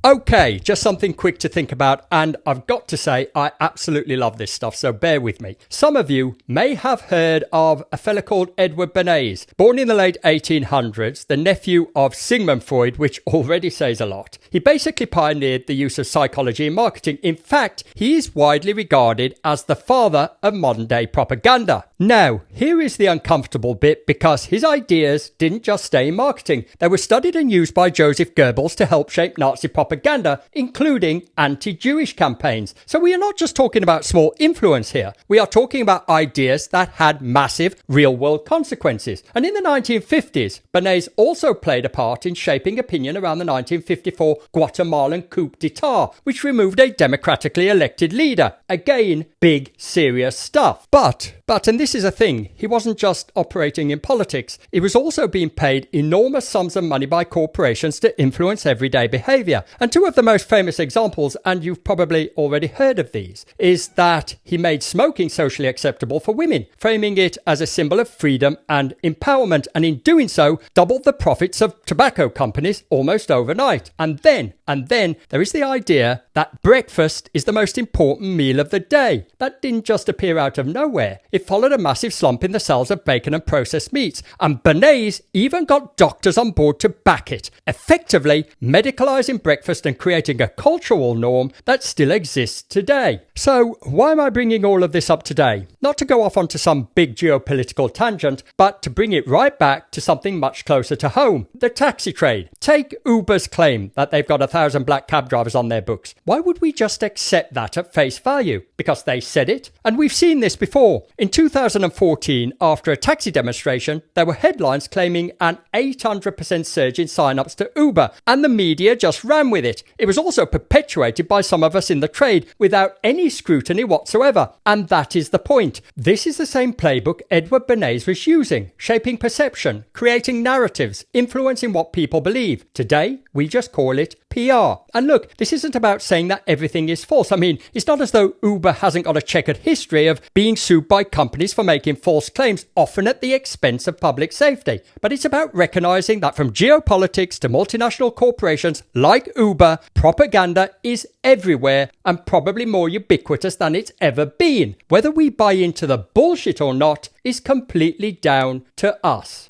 Okay, just something quick to think about, and I've got to say I absolutely love this stuff, so bear with me. Some of you may have heard of a fella called Edward Bernays, born in the late 1800s, the nephew of Sigmund Freud, which already says a lot. He basically pioneered the use of psychology in marketing. In fact, he is widely regarded as the father of modern-day propaganda. Now, here is the uncomfortable bit, because his ideas didn't just stay in marketing. They were studied and used by Joseph Goebbels to help shape Nazi propaganda, including anti-Jewish campaigns. So we are not just talking about small influence here. We are talking about ideas that had massive real-world consequences. And in the 1950s, Bernays also played a part in shaping opinion around the 1954 Guatemalan coup d'etat, which removed a democratically elected leader. Again, big, serious stuff. But, and this is a thing, he wasn't just operating in politics. He was also being paid enormous sums of money by corporations to influence everyday behavior. And two of the most famous examples, and you've probably already heard of these, is that he made smoking socially acceptable for women, framing it as a symbol of freedom and empowerment, and in doing so, doubled the profits of tobacco companies almost overnight. And then there is the idea that breakfast is the most important meal of the day. That didn't just appear out of nowhere. It followed a massive slump in the sales of bacon and processed meats, and Bernays even got doctors on board to back it, effectively medicalizing breakfast and creating a cultural norm that still exists today. So why am I bringing all of this up today? Not to go off onto some big geopolitical tangent, but to bring it right back to something much closer to home, the taxi trade. Take Uber's claim that they've got 1,000 black cab drivers on their books. Why would we just accept that at face value? Because they said it? And we've seen this before. In 2014, after a taxi demonstration, there were headlines claiming an 800% surge in sign-ups to Uber, and the media just ran with it. It was also perpetuated by some of us in the trade without any scrutiny whatsoever. And that is the point. This is the same playbook Edward Bernays was using, shaping perception, creating narratives, influencing what people believe. Today, we just call it PR. And look, this isn't about saying that everything is false. I mean, it's not as though Uber hasn't got a checkered history of being sued by companies for making false claims, often at the expense of public safety. But it's about recognizing that from geopolitics to multinational corporations like Uber, propaganda is everywhere and probably more ubiquitous than it's ever been. Whether we buy into the bullshit or not is completely down to us.